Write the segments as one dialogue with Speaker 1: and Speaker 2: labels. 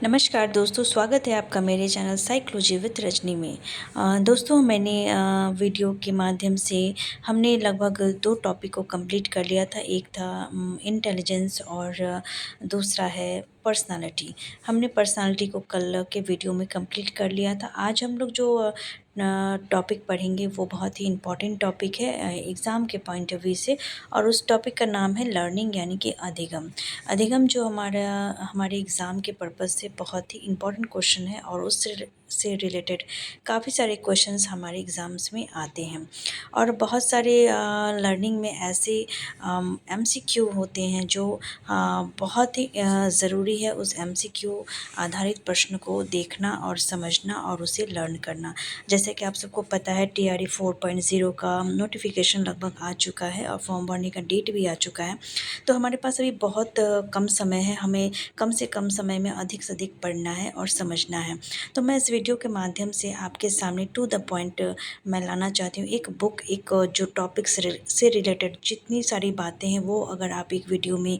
Speaker 1: नमस्कार दोस्तों, स्वागत है आपका मेरे चैनल साइकोलॉजी विद रजनी में। दोस्तों, मैंने वीडियो के माध्यम से हमने लगभग 2 टॉपिक को कंप्लीट कर लिया था। एक था इंटेलिजेंस और दूसरा है पर्सनालिटी। हमने पर्सनालिटी को कल के वीडियो में कंप्लीट कर लिया था। आज हम लोग जो टॉपिक पढ़ेंगे वो बहुत ही इम्पोर्टेंट टॉपिक है एग्ज़ाम के पॉइंट ऑफ व्यू से, और उस टॉपिक का नाम है लर्निंग यानी कि अधिगम। अधिगम जो हमारे एग्ज़ाम के पर्पज़ से बहुत ही इम्पोर्टेंट क्वेश्चन है, और उससे रिलेटेड काफ़ी सारे क्वेश्चंस हमारे एग्ज़ाम्स में आते हैं। और बहुत सारे लर्निंग में ऐसे एमसीक्यू होते हैं जो बहुत ही ज़रूरी है उस एमसीक्यू आधारित प्रश्न को देखना और समझना और उसे लर्न करना। जैसे कि आप सबको पता है, टीआरई 4.0 का नोटिफिकेशन लगभग आ चुका है और फॉर्म भरने का डेट भी आ चुका है। तो हमारे पास अभी बहुत कम समय है, हमें कम से कम समय में अधिक से अधिक पढ़ना है और समझना है। तो मैं इस वीडियो के माध्यम से आपके सामने टू द पॉइंट मैं लाना चाहती हूँ। एक बुक, एक जो टॉपिक से रिलेटेड जितनी सारी बातें हैं वो अगर आप एक वीडियो में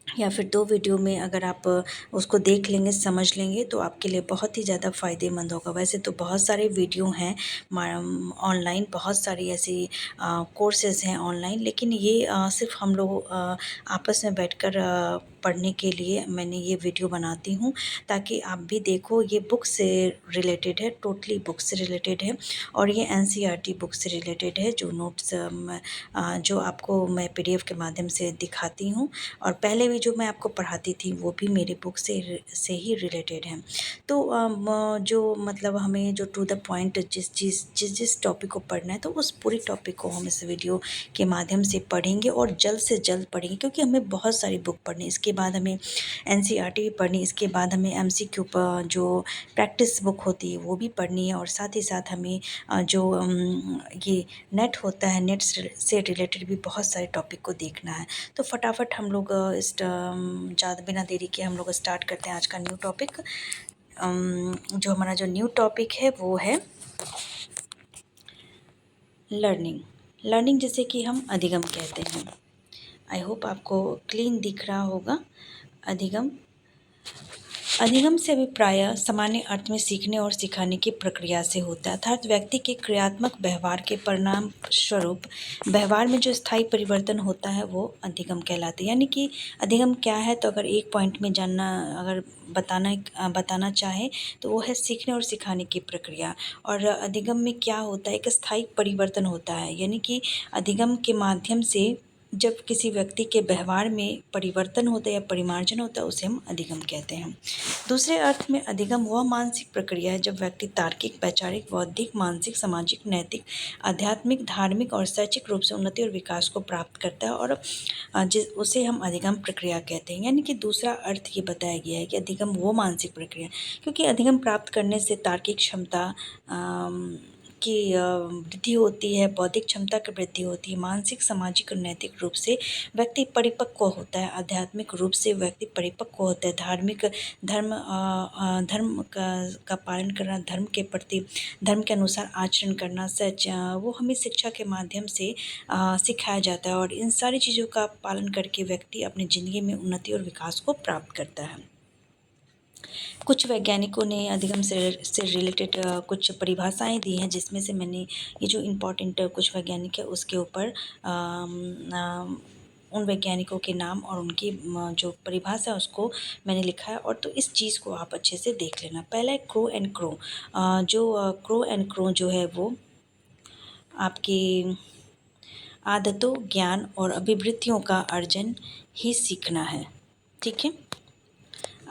Speaker 1: या फिर 2 वीडियो में अगर आप उसको देख लेंगे, समझ लेंगे, तो आपके लिए बहुत ही ज़्यादा फ़ायदेमंद होगा। वैसे तो बहुत सारे वीडियो हैं ऑनलाइन, बहुत सारी ऐसी कोर्सेज़ हैं ऑनलाइन, लेकिन ये सिर्फ़ हम लोग आपस में बैठकर पढ़ने के लिए मैंने ये वीडियो बनाती हूँ, ताकि आप भी देखो। ये बुक से रिलेटेड है, टोटली बुक से रिलेटेड है, और ये एनसीईआरटी बुक से रिलेटेड है। जो नोट्स जो आपको मैं पीडीएफ के माध्यम से दिखाती हूँ, और पहले भी जो मैं आपको पढ़ाती थी वो भी मेरे बुक से ही रिलेटेड है। तो जो मतलब हमें जो टू द पॉइंट जिस टॉपिक को पढ़ना है, तो उस पूरी टॉपिक को हम इस वीडियो के माध्यम से पढ़ेंगे, और जल्द से जल्द पढ़ेंगे, क्योंकि हमें बहुत सारी बुक पढ़नी है। इसके बाद हमें एनसीईआरटी भी पढ़नी है, इसके बाद हमें एमसीक्यू पर जो प्रैक्टिस बुक होती है वो भी पढ़नी है, और साथ ही साथ हमें जो ये नेट होता है, नेट से रिलेटेड भी बहुत सारे टॉपिक को देखना है। तो फटाफट हम लोग ज़्यादा बिना देरी के हम लोग स्टार्ट करते हैं आज का न्यू टॉपिक। जो हमारा जो न्यू टॉपिक है वो है लर्निंग। लर्निंग जिसे कि हम अधिगम कहते हैं। आई होप आपको क्लीन दिख रहा होगा। अधिगम अधिगम से अभिप्राय सामान्य अर्थ में सीखने और सिखाने की प्रक्रिया से होता है, अर्थात व्यक्ति के क्रियात्मक व्यवहार के परिणाम स्वरूप व्यवहार में जो स्थायी परिवर्तन होता है वो अधिगम कहलाते हैं। यानी कि अधिगम क्या है, तो अगर एक पॉइंट में जानना, अगर बताना चाहे, तो वो है सीखने और सिखाने की प्रक्रिया। और अधिगम में क्या होता है, एक स्थायी परिवर्तन होता है। यानी कि अधिगम के माध्यम से जब किसी व्यक्ति के व्यवहार में परिवर्तन होता है या परिमार्जन होता है, उसे हम अधिगम कहते हैं। दूसरे अर्थ में अधिगम वह मानसिक प्रक्रिया है जब व्यक्ति तार्किक, वैचारिक, बौद्धिक, मानसिक, सामाजिक, नैतिक, आध्यात्मिक, धार्मिक और शैक्षिक रूप से उन्नति और विकास को प्राप्त करता है, और उसे हम अधिगम प्रक्रिया कहते हैं। यानी कि दूसरा अर्थ ये बताया गया है कि अधिगम वो मानसिक प्रक्रिया, क्योंकि अधिगम प्राप्त करने से तार्किक क्षमता की वृद्धि होती है, बौद्धिक क्षमता की वृद्धि होती है, मानसिक, सामाजिक और नैतिक रूप से व्यक्ति परिपक्व होता है, आध्यात्मिक रूप से व्यक्ति परिपक्व होता है, धार्मिक धर्म का पालन करना, धर्म के प्रति, धर्म के अनुसार आचरण करना, सच वो हमें शिक्षा के माध्यम से सिखाया जाता है, और इन सारी चीज़ों का पालन करके व्यक्ति अपनी ज़िंदगी में उन्नति और विकास को प्राप्त करता है। कुछ वैज्ञानिकों ने अधिगम से रिलेटेड कुछ परिभाषाएं दी हैं, जिसमें से मैंने ये जो इम्पोर्टेंट कुछ वैज्ञानिक है उसके ऊपर उन वैज्ञानिकों के नाम और उनकी जो परिभाषा है उसको मैंने लिखा है, और तो इस चीज़ को आप अच्छे से देख लेना। पहला है क्रो एंड क्रो। जो क्रो एंड क्रो जो है वो आपकी आदतों, ज्ञान और अभिवृत्तियों का अर्जन ही सीखना है। ठीक है,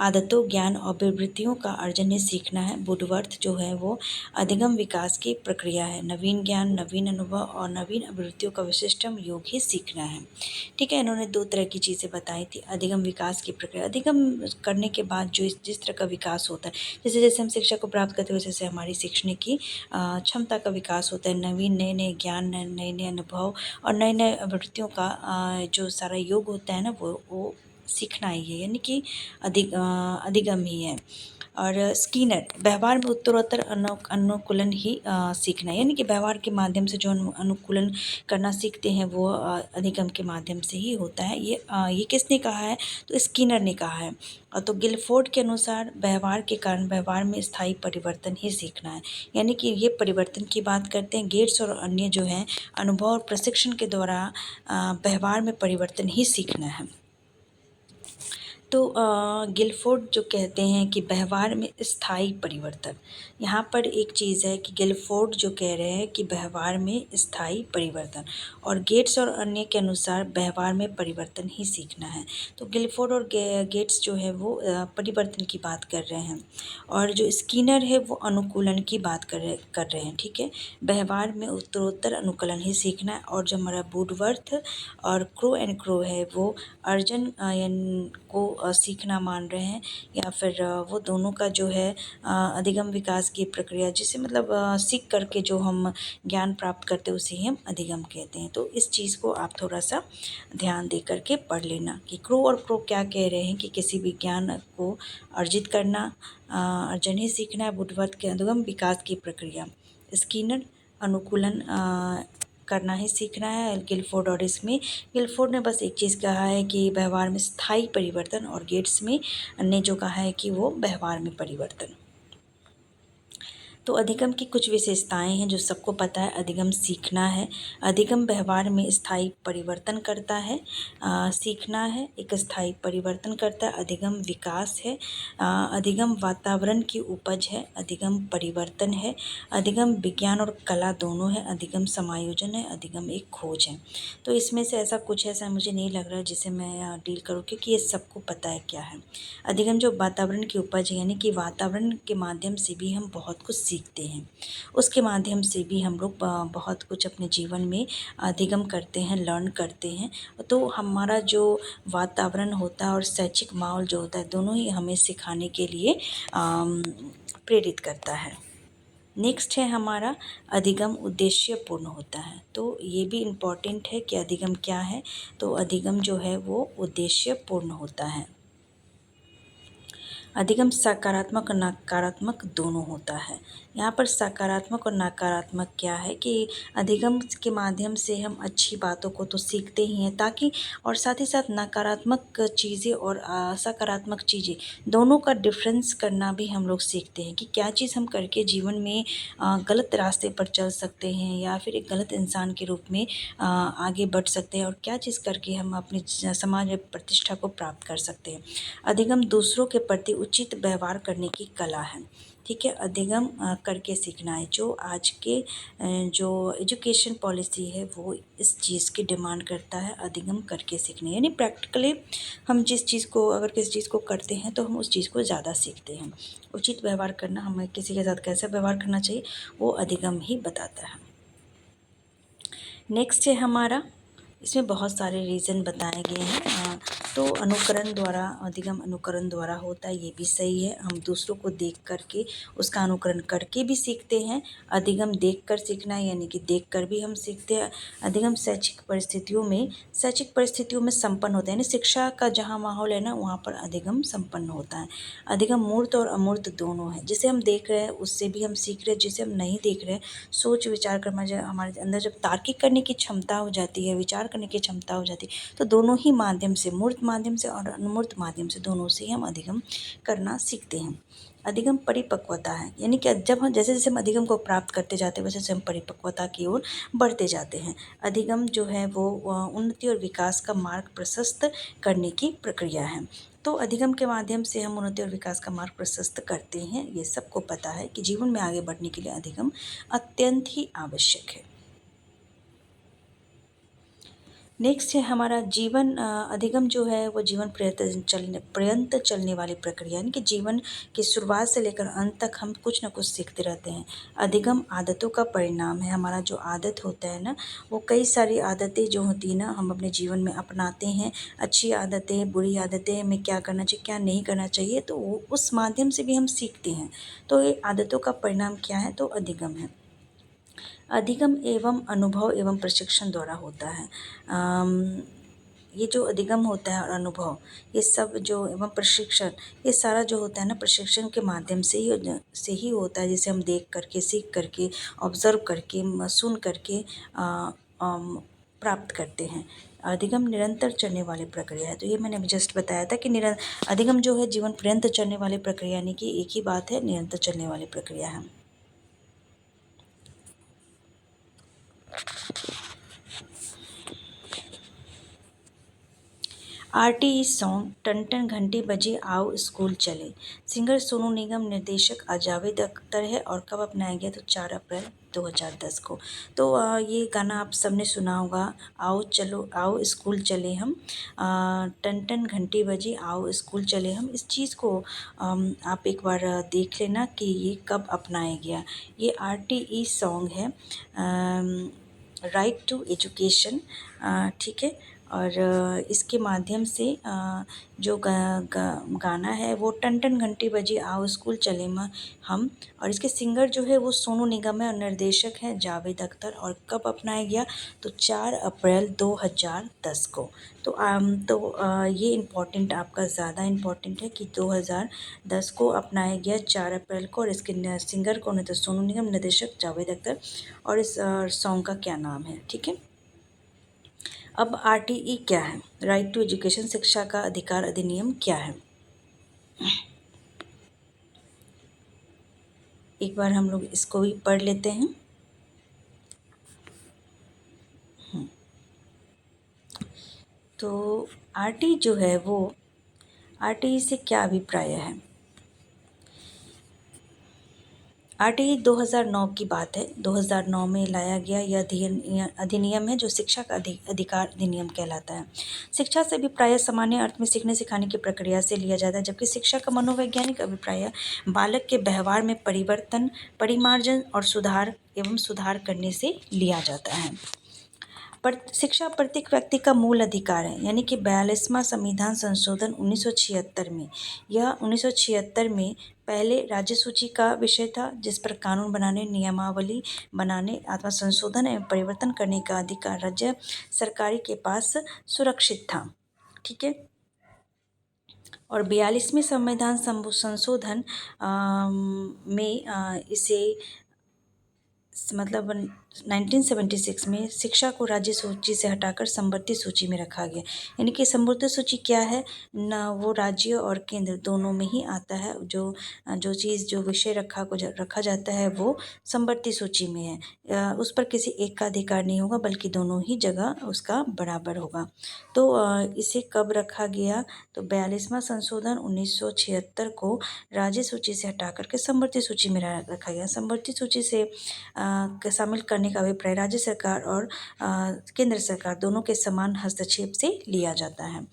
Speaker 1: आदतों, ज्ञान और प्रवृत्तियों का अर्जन ही सीखना है। बुद्धवर्थ जो है वो अधिगम विकास की प्रक्रिया है। नवीन ज्ञान, नवीन अनुभव और नवीन अभिवृत्तियों का विशिष्टम योग ही सीखना है। ठीक है, इन्होंने 2 तरह की चीज़ें बताई थी। अधिगम विकास की प्रक्रिया, अधिगम करने के बाद जो जिस तरह का विकास होता है, जैसे जैसे हम शिक्षा को प्राप्त करते हैं वैसे वैसे हमारी सीखने की क्षमता का विकास होता है। नवीन नए नए ज्ञान, नए नए अनुभव और नए नए अभिवृत्तियों का जो सारा योग होता है ना, वो सीखना ही है, यानी कि अधिगम ही है। और स्किनर व्यवहार में उत्तरोत्तर अनुकूलन ही सीखना, यानी कि व्यवहार के माध्यम से जो अनुकूलन करना सीखते हैं वो अधिगम के माध्यम से ही होता है। ये किसने कहा है? तो स्किनर ने कहा है। तो गिलफोर्ड के अनुसार व्यवहार के कारण व्यवहार में स्थायी परिवर्तन ही सीखना है, यानी कि ये परिवर्तन की बात करते हैं। गेट्स और अन्य जो हैं अनुभव और प्रशिक्षण के द्वारा व्यवहार में परिवर्तन ही सीखना है। तो गिलफोर्ड जो कहते हैं कि व्यवहार में स्थायी परिवर्तन, यहाँ पर एक चीज़ है कि गिलफोर्ड जो कह रहे हैं कि व्यवहार में स्थायी परिवर्तन, और गेट्स और अन्य के अनुसार व्यवहार में परिवर्तन ही सीखना है। तो गिलफोर्ड और गेट्स जो है वो परिवर्तन की बात कर रहे हैं, और जो स्किनर है वो अनुकूलन की बात कर रहे हैं। ठीक है, व्यवहार में उत्तरोत्तर अनुकूलन ही सीखना है। और जो हमारा वुडवर्थ और क्रो एंड क्रो है वो अर्जन को सीखना मान रहे हैं, या फिर वो दोनों का जो है अधिगम विकास की प्रक्रिया, जिसे मतलब सीख करके जो हम ज्ञान प्राप्त करते हैं उसे ही हम अधिगम कहते हैं। तो इस चीज़ को आप थोड़ा सा ध्यान दे करके पढ़ लेना कि क्रो और क्रो क्या कह रहे हैं कि किसी भी ज्ञान को अर्जित करना अर्जन ही सीखना है। बुद्धवत के अधिगम विकास की प्रक्रिया, स्किनर अनुकूलन करना ही सीखना है। गिलफोर्ड और इसमें गिलफोर्ड ने बस एक चीज़ कहा है कि व्यवहार में स्थायी परिवर्तन, और गेट्स में ने जो कहा है कि वो व्यवहार में परिवर्तन। तो अधिगम की कुछ विशेषताएं हैं जो सबको पता है। अधिगम सीखना है, अधिगम व्यवहार में स्थायी परिवर्तन करता है, सीखना है एक स्थायी परिवर्तन करता है, अधिगम विकास है, अधिगम वातावरण की उपज है, अधिगम परिवर्तन है, अधिगम विज्ञान और कला दोनों है, अधिगम समायोजन है, अधिगम एक खोज है। तो इसमें से ऐसा कुछ ऐसा मुझे नहीं लग रहा है जिसे मैं डील करूँ, क्योंकि ये सबको पता है क्या है। अधिगम जो वातावरण की उपज है, यानी कि वातावरण के माध्यम से भी हम बहुत कुछ सीखते हैं, उसके माध्यम से भी हम लोग बहुत कुछ अपने जीवन में अधिगम करते हैं, लर्न करते हैं। तो हमारा जो वातावरण होता है और शैक्षिक माहौल जो होता है, दोनों ही हमें सिखाने के लिए प्रेरित करता है। नेक्स्ट है हमारा अधिगम उद्देश्यपूर्ण होता है। तो ये भी इम्पॉर्टेंट है कि अधिगम क्या है। तो अधिगम जो है वो उद्देश्यपूर्ण होता है। अधिगम सकारात्मक और नकारात्मक दोनों होता है। यहाँ पर सकारात्मक और नकारात्मक क्या है कि अधिगम के माध्यम से हम अच्छी बातों को तो सीखते ही हैं, ताकि और साथ ही साथ नकारात्मक चीज़ें और सकारात्मक चीज़ें दोनों का डिफरेंस करना भी हम लोग सीखते हैं कि क्या चीज़ हम करके जीवन में गलत रास्ते पर चल सकते हैं, या फिर एक गलत इंसान के रूप में आगे बढ़ सकते हैं, और क्या चीज़ करके हम अपनी समाज में प्रतिष्ठा को प्राप्त कर सकते हैं। अधिगम दूसरों के प्रति उचित व्यवहार करने की कला है। ठीक है, अधिगम करके सीखना है। जो आज के जो एजुकेशन पॉलिसी है वो इस चीज़ की डिमांड करता है, अधिगम करके सीखने, यानी प्रैक्टिकली हम जिस चीज़ को अगर किसी चीज़ को करते हैं तो हम उस चीज़ को ज़्यादा सीखते हैं। उचित व्यवहार करना, हमें किसी के साथ कैसा व्यवहार करना चाहिए वो अधिगम ही बताता है। नेक्स्ट है हमारा, इसमें बहुत सारे रीज़न बताए गए हैं। तो अनुकरण द्वारा, अधिगम अनुकरण द्वारा होता है, ये भी सही है। हम दूसरों को देख करके उसका अनुकरण करके भी सीखते हैं। अधिगम देखकर सीखना है, यानी कि देखकर भी हम सीखते हैं। अधिगम शैक्षिक परिस्थितियों में संपन्न होता है, यानी शिक्षा का जहाँ माहौल है ना वहाँ पर अधिगम संपन्न होता है। अधिगम मूर्त और अमूर्त दोनों है। जिसे हम देख रहे हैं उससे भी हम सीख रहे हैं, जिसे हम नहीं देख रहे हैं, सोच विचार कर हमारे अंदर जब तार्किक करने की क्षमता हो जाती है, विचार करने की क्षमता हो जाती है, तो दोनों ही माध्यम से, मूर्त माध्यम से और अमूर्त माध्यम से, दोनों से ही हम अधिगम करना सीखते हैं। अधिगम परिपक्वता है, यानी कि जब हम जैसे जैसे हम अधिगम को प्राप्त करते जाते हैं वैसे वैसे हम परिपक्वता की ओर बढ़ते जाते हैं। अधिगम जो है वो उन्नति और विकास का मार्ग प्रशस्त करने की प्रक्रिया है। तो अधिगम के माध्यम से हम उन्नति और विकास का मार्ग प्रशस्त करते हैं। ये सबको पता है कि जीवन में आगे बढ़ने के लिए अधिगम अत्यंत ही आवश्यक है। नेक्स्ट है हमारा जीवन अधिगम जो है वो जीवन पर्यंत चलने वाली प्रक्रिया, यानी कि जीवन की शुरुआत से लेकर अंत तक हम कुछ न कुछ सीखते रहते हैं। अधिगम आदतों का परिणाम है। हमारा जो आदत होता है ना, वो कई सारी आदतें जो होती है ना हम अपने जीवन में अपनाते हैं। अच्छी आदतें, बुरी आदतें, हमें क्या करना चाहिए क्या नहीं करना चाहिए, तो वो उस माध्यम से भी हम सीखते हैं। तो ये आदतों का परिणाम क्या है, तो अधिगम है। अधिगम एवं अनुभव एवं प्रशिक्षण द्वारा होता है। ये जो अधिगम होता है और अनुभव, ये सब जो एवं प्रशिक्षण, ये सारा जो होता है ना प्रशिक्षण के माध्यम से ही होता है, जिसे हम देख करके, सीख करके, ऑब्जर्व करके, सुन करके प्राप्त करते हैं। अधिगम निरंतर चलने वाली प्रक्रिया है। तो ये मैंने अभी जस्ट बताया था कि अधिगम जो है जीवन पर्यंत चलने वाली प्रक्रिया, यानी कि एक ही बात है, निरंतर चलने वाली प्रक्रिया है। आरटीई सॉन्ग टन टन घंटी बजी आओ स्कूल चले। सिंगर सोनू निगम, निर्देशक जावेद अख्तर है और कब अपनाया गया तो 4 अप्रैल 2010 को। तो ये गाना आप सबने सुना होगा। आओ चलो आओ स्कूल चले हम, टन टन घंटी बजी आओ स्कूल चले हम। इस चीज़ को आप एक बार देख लेना कि ये कब अपनाया गया। ये आरटीई सॉन्ग है, राइट टू एजुकेशन, ठीक है। और इसके माध्यम से जो गाना है वो टन टन घंटी बजी आओ स्कूल चले हम, और इसके सिंगर जो है वो सोनू निगम है और निर्देशक हैं जावेद अख्तर। और कब अपनाया गया तो 4 अप्रैल 2010 को। ये इम्पॉर्टेंट, आपका ज़्यादा इम्पॉर्टेंट है कि 2010 को अपनाया गया 4 अप्रैल को। और इसके सिंगर कौन है तो सोनू निगम, निर्देशक जावेद अख्तर। और इस सॉन्ग का क्या नाम है, ठीक है। अब आरटीई क्या है? राइट टू एजुकेशन, शिक्षा का अधिकार अधिनियम क्या है? एक बार हम लोग इसको भी पढ़ लेते हैं। तो आरटीई जो है वो, आरटीई से क्या अभिप्राय है? आरटीई 2009 की बात है। 2009 में लाया गया यह अधिनियम है जो शिक्षा का अधिकार अधिनियम कहलाता है। शिक्षा से अभिप्राय सामान्य अर्थ में सीखने सिखाने की प्रक्रिया से लिया जाता है, जबकि शिक्षा का मनोवैज्ञानिक अभिप्राय बालक के व्यवहार में परिवर्तन, परिमार्जन और सुधार करने से लिया जाता है। पर शिक्षा प्रत्येक व्यक्ति का मूल अधिकार है, यानी कि 42वां संविधान संशोधन 1976 में, यह 1976 में पहले राज्य सूची का विषय था, जिस पर कानून बनाने, नियमावली बनाने अथवा संशोधन एवं परिवर्तन करने का अधिकार राज्य सरकारी के पास सुरक्षित था, ठीक है। और 42वें संविधान संशोधन में इसे मतलब 1976 में शिक्षा को राज्य सूची से हटाकर समवर्ती सूची में रखा गया। यानी कि समवर्ती सूची क्या है न, वो राज्य और केंद्र दोनों में ही आता है। जो चीज़, जो विषय रखा जाता है वो समवर्ती सूची में है। उस पर किसी एक का अधिकार नहीं होगा, बल्कि दोनों ही जगह उसका बराबर होगा। तो इसे कब रखा गया तो 42वां संशोधन 1976 को राज्य सूची से हटा करके समवर्ती सूची में रखा गया। समवर्ती सूची से शामिल करने का अभिप्राय राज्य सरकार और केंद्र सरकार दोनों के समान हस्तक्षेप से लिया जाता है।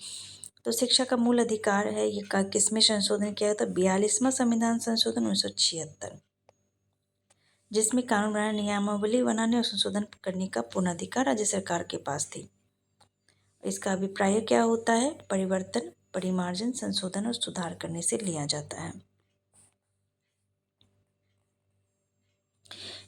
Speaker 1: तो शिक्षा का मूल अधिकार है, ये किसमें संशोधन किया था? 42वां संविधान संशोधन 1976, जिसमें कानून बनाने, नियमावली बनाने और संशोधन करने का पूर्ण अधिकार राज्य सरकार के पास थी। इसका अभिप्राय क्या होता है? परिवर्तन, परिमार्जन, संशोधन और सुधार करने से लिया जाता है।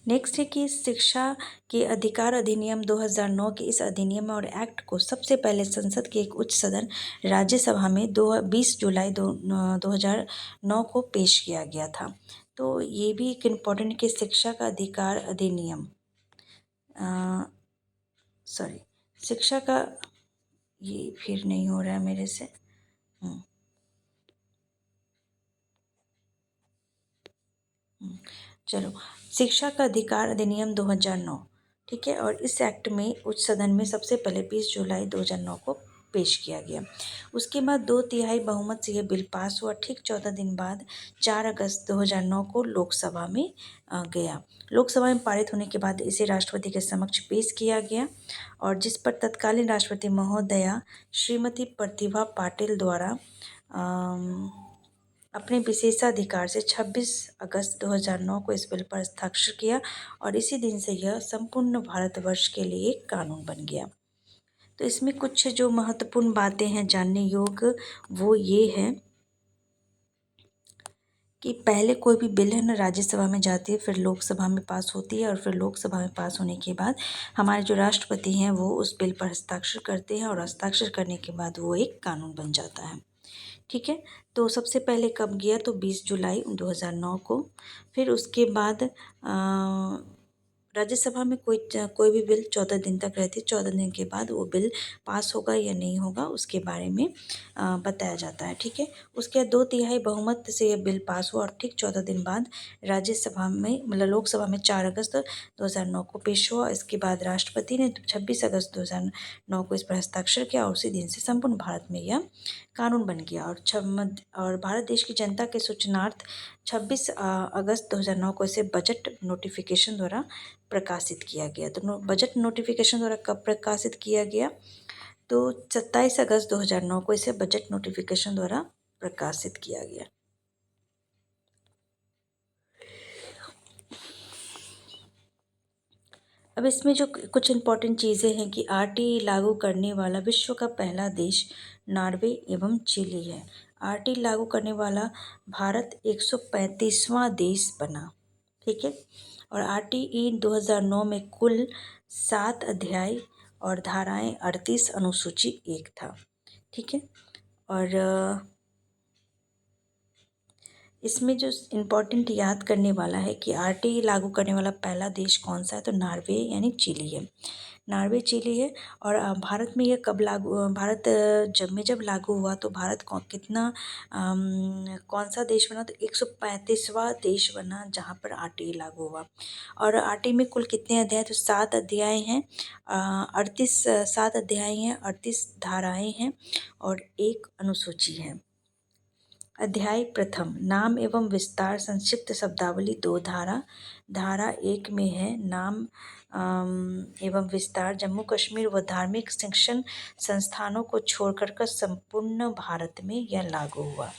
Speaker 1: नेक्स्ट है कि शिक्षा के अधिकार अधिनियम 2009 के इस अधिनियम और एक्ट को सबसे पहले संसद के एक उच्च सदन राज्यसभा में 20 जुलाई 2009 को पेश किया गया था। तो ये भी एक इम्पॉर्टेंट कि शिक्षा का अधिकार अधिनियम, शिक्षा का, ये फिर नहीं हो रहा है मेरे से। चलो, शिक्षा का अधिकार अधिनियम 2009, ठीक है। और इस एक्ट में उच्च सदन में सबसे पहले 20 जुलाई 2009 को पेश किया गया। उसके बाद 2/3 बहुमत से यह बिल पास हुआ। ठीक 14 दिन बाद 4 अगस्त 2009 को लोकसभा में गया। लोकसभा में पारित होने के बाद इसे राष्ट्रपति के समक्ष पेश किया गया, और जिस पर तत्कालीन राष्ट्रपति महोदया श्रीमती प्रतिभा पाटिल द्वारा अपने विशेषाधिकार से 26 अगस्त 2009 को इस बिल पर हस्ताक्षर किया, और इसी दिन से यह संपूर्ण भारतवर्ष के लिए एक कानून बन गया। तो इसमें कुछ जो महत्वपूर्ण बातें हैं जानने योग्य, वो ये है कि पहले कोई भी बिल है ना राज्यसभा में जाती है, फिर लोकसभा में पास होती है, और फिर लोकसभा में पास होने के बाद हमारे जो राष्ट्रपति हैं वो उस बिल पर हस्ताक्षर करते हैं, और हस्ताक्षर करने के बाद वो एक कानून बन जाता है। ठीक है। तो सबसे पहले कब गया, तो 20 जुलाई 2009 को। फिर उसके बाद राज्यसभा में कोई भी बिल 14 दिन तक रहती है। 14 दिन के बाद वो बिल पास होगा या नहीं होगा उसके बारे में बताया जाता है। ठीक है। उसके बाद 2/3 बहुमत से ये बिल पास हुआ, और ठीक 14 दिन बाद राज्यसभा में, मतलब लोकसभा में 4 अगस्त 2009 को पेश हुआ। इसके बाद राष्ट्रपति ने 26 अगस्त 2009 को इस पर हस्ताक्षर किया, और उसी दिन से संपूर्ण भारत में यह कानून बन गया। और भारत देश की जनता के सूचनार्थ 26 अगस्त 2009 को इसे बजट नोटिफिकेशन द्वारा प्रकाशित किया गया। तो बजट नोटिफिकेशन द्वारा कब प्रकाशित किया गया, तो 27 अगस्त 2009 को इसे बजट नोटिफिकेशन द्वारा प्रकाशित किया गया। अब इसमें जो कुछ इम्पोर्टेंट चीज़ें हैं कि आरटीई लागू करने वाला विश्व का पहला देश नॉर्वे एवं चिली है। आरटीई लागू करने वाला भारत 135वां देश बना। ठीक है। और आरटीई 2009 में कुल 7 अध्याय और धाराएं 38 अनुसूची 1 था। ठीक है। और इसमें जो इम्पोर्टेंट याद करने वाला है कि आरटीई लागू करने वाला पहला देश कौन सा है, तो नॉर्वे यानी चिली है। नॉर्वे चिली है। और भारत में यह कब लागू, भारत जब लागू हुआ तो भारत कितना कौन सा देश बना, तो 135वां देश बना जहाँ पर आरटीई लागू हुआ। और आरटीई में कुल कितने अध्याय, तो 7 अध्याय हैं, 7 अध्याय हैं, 38 धाराएं हैं और 1 अनुसूची है। अध्याय प्रथम, नाम एवं विस्तार संक्षिप्त शब्दावली 2 धारा 1 में है नाम एवं विस्तार जम्मू कश्मीर व धार्मिक शिक्षण संस्थानों को छोड़कर संपूर्ण भारत में यह लागू हुआ।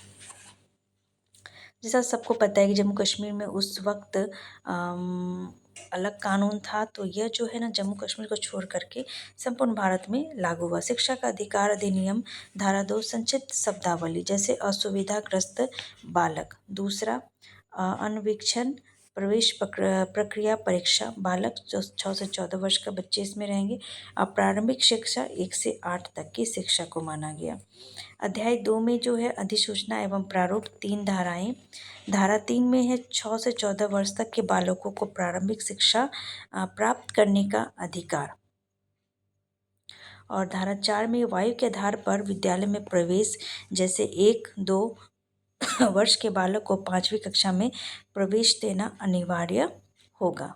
Speaker 1: जैसा सबको पता है कि जम्मू कश्मीर में उस वक्त अलग कानून था, तो यह जो है ना जम्मू कश्मीर को छोड़ करके संपूर्ण भारत में लागू हुआ। शिक्षा का अधिकार अधिनियम धारा 2 संक्षिप्त शब्दावली, जैसे असुविधाग्रस्त बालक। दूसरा, अनुवीक्षण प्रवेश प्रक्रिया परीक्षा, बालक जो 6 से 14 वर्ष का बच्चे इसमें रहेंगे। प्रारंभिक शिक्षा 1 से 8 तक की शिक्षा को माना गया। अध्याय 2 में जो है अधिसूचना एवं प्रारूप 3 धाराएं। धारा 3 में है 6 से 14 वर्ष तक के बालकों को प्रारंभिक शिक्षा प्राप्त करने का अधिकार। और धारा 4 में वायु के आधार पर विद्यालय में प्रवेश, जैसे 1-2 वर्ष के बालक को 5वीं कक्षा में प्रवेश देना अनिवार्य होगा।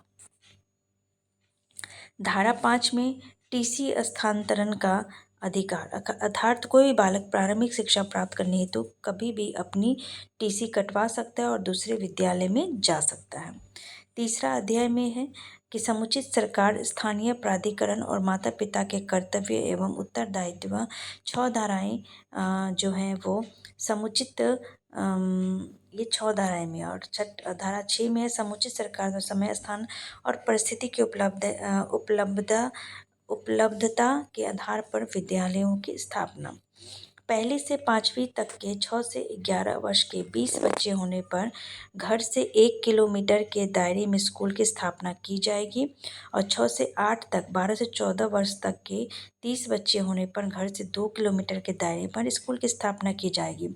Speaker 1: धारा 5 में टीसी स्थानांतरण का अधिकार, अर्थात कोई भी बालक प्रारंभिक शिक्षा प्राप्त करने हेतु कभी भी अपनी टीसी कटवा सकता है और दूसरे विद्यालय में जा सकता है। तीसरा अध्याय में है कि समुचित सरकार, स्थानीय प्राधिकरण और माता पिता के कर्तव्य एवं उत्तरदायित्व। 6 धाराएं जो हैं वो समुचित, ये 6 धाराएं में। और धारा 6 में है समुचित सरकार द्वारा समय, स्थान और परिस्थिति की उपलब्धता के आधार पर विद्यालयों की स्थापना। पहली से 5वीं तक के 6 से 11 वर्ष के 20 बच्चे होने पर घर से 1 किलोमीटर के दायरे में स्कूल की स्थापना की जाएगी। और 6 से 8 तक 12 से 14 वर्ष तक के 30 बच्चे होने पर घर से 2 किलोमीटर के दायरे पर स्कूल की स्थापना की जाएगी।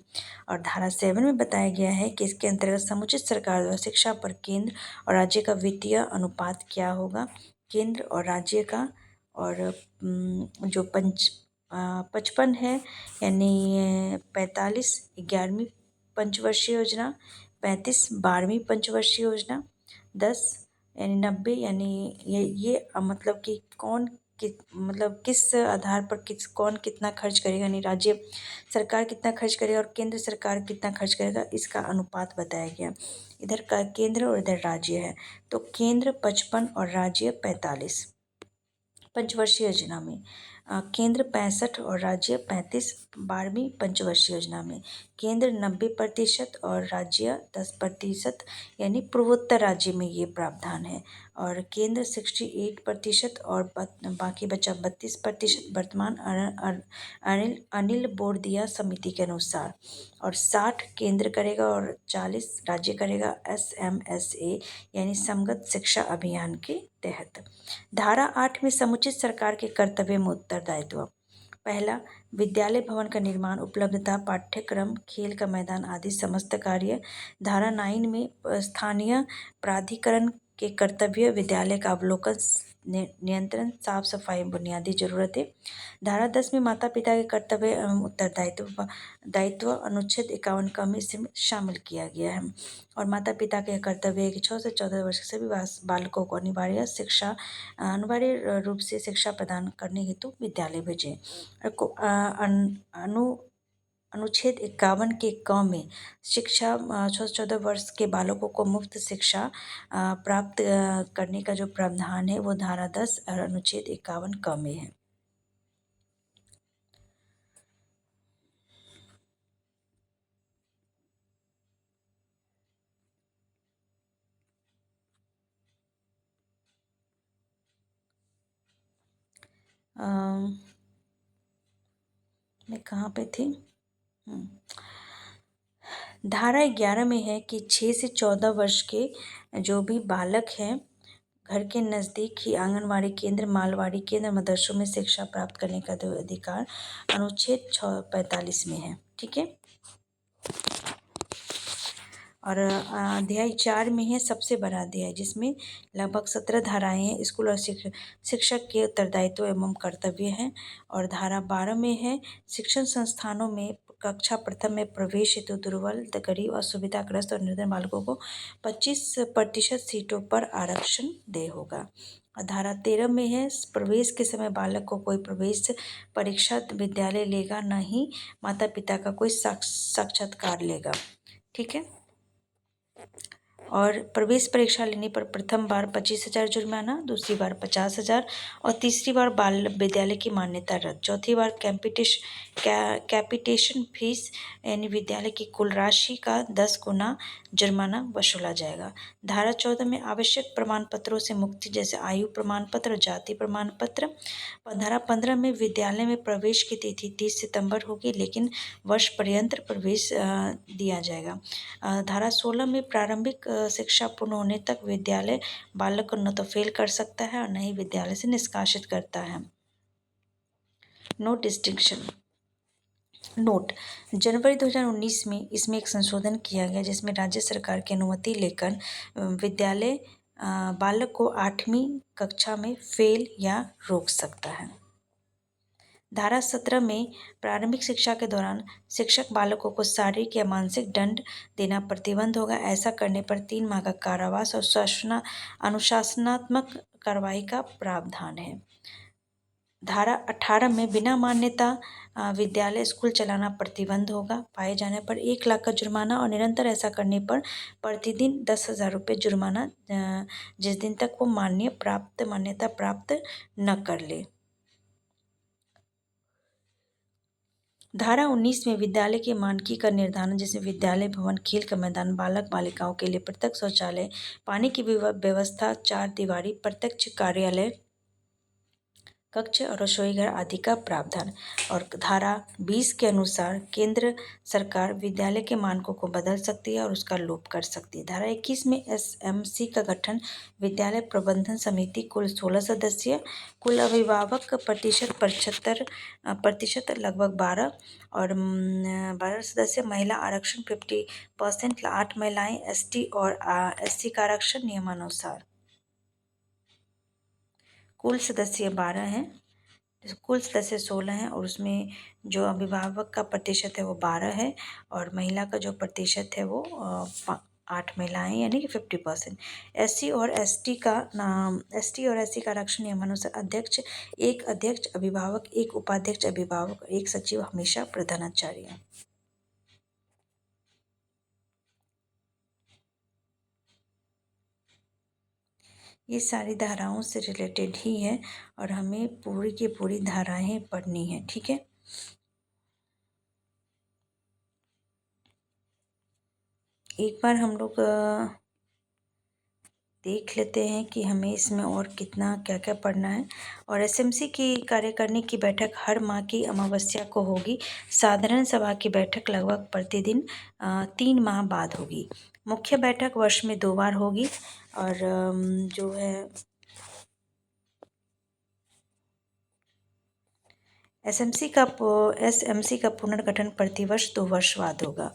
Speaker 1: और धारा 7 में बताया गया है कि इसके अंतर्गत समुचित सरकार द्वारा शिक्षा पर केंद्र और राज्य का वित्तीय अनुपात क्या होगा, केंद्र और राज्य का। और जो 55 है यानी 45 11वीं पंचवर्षीय योजना, 35 12वीं पंचवर्षीय योजना, 10 यानी 90 यानी ये मतलब कि मतलब किस आधार पर कौन कितना खर्च करेगा, यानी राज्य सरकार कितना खर्च करेगा और केंद्र सरकार कितना खर्च करेगा, इसका अनुपात बताया गया। इधर का केंद्र और इधर राज्य है, तो केंद्र 55 और राज्य 45 पंचवर्षीय योजना में। केंद्र 65 और राज्य 35 12वीं पंचवर्षीय योजना में। केंद्र 90% और राज्य 10%, यानी पूर्वोत्तर राज्य में ये प्रावधान है। और केंद्र 68% और बाकी बचा 32% वर्तमान अनिल बोर्दिया समिति के अनुसार। और 60 केंद्र करेगा और 40 राज्य करेगा SMSA यानी समगत शिक्षा अभियान के तहत। धारा 8 में समुचित सरकार के कर्तव्य में उत्तरदायित्व। पहला, विद्यालय भवन का निर्माण, उपलब्धता, पाठ्यक्रम, खेल का मैदान आदि समस्त कार्य। धारा 9 में स्थानीय प्राधिकरण के कर्तव्य, विद्यालय का अवलोकन, नियंत्रण, साफ सफाई बुनियादी जरूरतें। धारा 10 में माता पिता के कर्तव्य एवं दायित्व अनुच्छेद 51 का में इसमें शामिल किया गया है। और माता पिता के कर्तव्य है कि 6 से 14 वर्ष के सभी बालकों को अनिवार्य रूप से शिक्षा प्रदान करने हेतु विद्यालय भेजें। अनुच्छेद 51 के क में शिक्षा 6 से 14 वर्ष के बालकों को मुफ्त शिक्षा प्राप्त करने का जो प्रावधान है वो धारा 10 और अनुच्छेद 51 क में है। मैं कहाँ पे थी? धारा 11 में है कि 6 से 14 वर्ष के जो भी बालक हैं घर के नज़दीक ही आंगनवाड़ी केंद्र, मालवाड़ी केंद्र, मदरसों में शिक्षा प्राप्त करने का अधिकार अनुच्छेद 45 में है। ठीक है। और अध्याय 4 में है सबसे बड़ा अध्याय, जिसमें लगभग 17 धाराएं हैं। स्कूल और शिक्षक के उत्तरदायित्व एवं कर्तव्य हैं। और धारा 12 में है शिक्षण संस्थानों में कक्षा प्रथम में प्रवेश हेतु दुर्बल, गरीब, असुविधाग्रस्त और निर्धन बालकों को 25% सीटों पर आरक्षण दे होगा। धारा 13 में है प्रवेश के समय बालक को कोई प्रवेश परीक्षा विद्यालय लेगा, न ही माता पिता का कोई साक्षात्कार लेगा। ठीक है। और प्रवेश परीक्षा लेने पर प्रथम बार 25,000 जुर्माना, दूसरी बार 50,000 और तीसरी बार बाल विद्यालय की मान्यता रद्द। चौथी बार कैपिटेशन फीस यानी विद्यालय की कुल राशि का 10 गुना जुर्माना वसूला जाएगा। धारा 14 में आवश्यक प्रमाण पत्रों से मुक्ति, जैसे आयु प्रमाण पत्र, जाति प्रमाण पत्र। धारा 15 में विद्यालय में प्रवेश की तिथि 30 सितंबर होगी, लेकिन वर्ष पर्यंत प्रवेश दिया जाएगा। धारा 16 में प्रारंभिक शिक्षा पूर्ण होने तक विद्यालय बालक को न तो फेल कर सकता है और न ही विद्यालय से निष्कासित करता है। Note distinction. नोट, जनवरी 2019 में इसमें एक संशोधन किया गया, जिसमें राज्य सरकार की अनुमति लेकर विद्यालय बालक को 8वीं कक्षा में फेल या रोक सकता है। धारा 17 में प्रारंभिक शिक्षा के दौरान शिक्षक बालकों को शारीरिक या मानसिक दंड देना प्रतिबंध होगा। ऐसा करने पर 3 माह का कारावास और अनुशासनात्मक कार्रवाई का प्रावधान है। धारा 18 में बिना मान्यता विद्यालय स्कूल चलाना प्रतिबंध होगा। पाए जाने पर 1 लाख का जुर्माना और निरंतर ऐसा करने पर प्रतिदिन 10,000 रुपये जुर्माना, जिस दिन तक वो मान्यता प्राप्त न कर ले। धारा 19 में विद्यालय के मानकी का निर्धारण, जिसमें विद्यालय भवन, खेल का मैदान, बालक बालिकाओं के लिए पृथक शौचालय, पानी की व्यवस्था, 4 दीवारी, प्रत्यक्ष कार्यालय कक्ष और रसोई घर आदि का प्रावधान। और धारा 20 के अनुसार केंद्र सरकार विद्यालय के मानकों को बदल सकती है और उसका लोप कर सकती है। धारा 21 में SMC का गठन, विद्यालय प्रबंधन समिति, कुल 16 सदस्य, कुल अभिभावक प्रतिशत 75% लगभग 12 और 12 सदस्य, महिला आरक्षण 50%, 8 महिलाएं, ST और SC का आरक्षण नियमानुसार। कुल सदस्य 12 हैं, कुल सदस्य 16 हैं और उसमें जो अभिभावक का प्रतिशत है वो 12 है और महिला का जो प्रतिशत है वो 8 महिलाएं यानी कि 50%। SC और ST का आरक्षण नियमानुसार एक अध्यक्ष अभिभावक, एक उपाध्यक्ष अभिभावक, एक सचिव हमेशा प्रधानाचार्य। ये सारी धाराओं से रिलेटेड ही है और हमें पूरी की पूरी धाराएं पढ़नी है। ठीक है। एक बार हम लोग देख लेते हैं कि हमें इसमें और कितना क्या क्या पढ़ना है। और एसएमसी की कार्यकारिणी की बैठक हर माह की अमावस्या को होगी। साधारण सभा की बैठक लगभग प्रतिदिन 3 माह बाद होगी। मुख्य बैठक वर्ष में 2 बार होगी। और जो है एसएमसी का पुनर्गठन प्रतिवर्ष 2 वर्ष बाद होगा।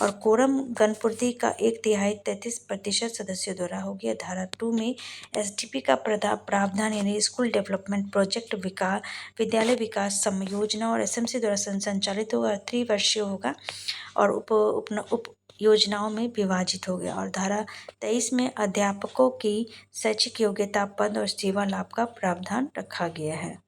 Speaker 1: और कोरम गणपूर्ति का 1/3 33% सदस्यों द्वारा होगी। धारा 2 में एसडीपी का प्रावधान यानी स्कूल डेवलपमेंट प्रोजेक्ट विद्यालय विकास समयोजना और एसएमसी द्वारा संचालित होगा। त्रिवर्षीय होगा और उप योजनाओं में विभाजित हो गया। और धारा 23 में अध्यापकों की शैक्षिक योग्यता, पद और सेवा लाभ का प्रावधान रखा गया है।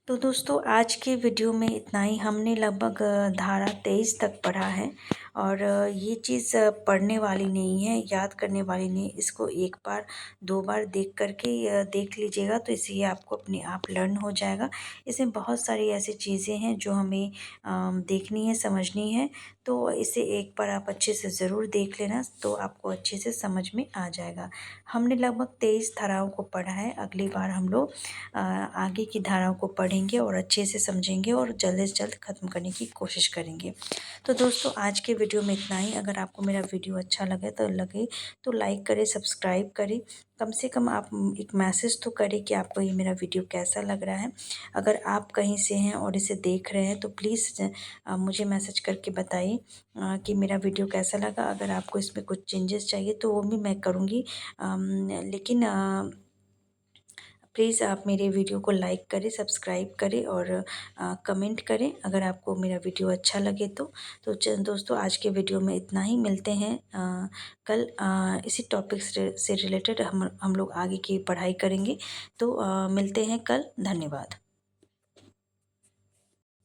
Speaker 1: तो दोस्तों आज के वीडियो में इतना ही। हमने लगभग धारा 23 तक पढ़ा है। और ये चीज़ पढ़ने वाली नहीं है, याद करने वाली नहीं। इसको एक बार 2 बार देख करके देख लीजिएगा तो इससे आपको अपने आप लर्न हो जाएगा। इसमें बहुत सारी ऐसी चीज़ें हैं जो हमें देखनी है, समझनी है। तो इसे एक बार आप अच्छे से ज़रूर देख लेना तो आपको अच्छे से समझ में आ जाएगा। हमने लगभग 23 धाराओं को पढ़ा है। अगली बार हम लोग आगे की धाराओं को पढ़ेंगे और अच्छे से समझेंगे और जल्द से जल्द ख़त्म करने की कोशिश करेंगे। तो दोस्तों आज के वीडियो में इतना ही। अगर आपको मेरा वीडियो अच्छा लगे तो लाइक करें, सब्सक्राइब करें। कम से कम आप एक मैसेज तो करें कि आपको ये मेरा वीडियो कैसा लग रहा है। अगर आप कहीं से हैं और इसे देख रहे हैं तो प्लीज़ मुझे मैसेज करके बताइए कि मेरा वीडियो कैसा लगा। अगर आपको इसमें कुछ चेंजेस चाहिए तो वो भी मैं करूँगी। लेकिन प्लीज़ आप मेरे वीडियो को लाइक करें, सब्सक्राइब करें और कमेंट करें अगर आपको मेरा वीडियो अच्छा लगे तो। दोस्तों आज के वीडियो में इतना ही। मिलते हैं कल इसी टॉपिक से रिलेटेड हम लोग आगे की पढ़ाई करेंगे। तो मिलते हैं कल। धन्यवाद।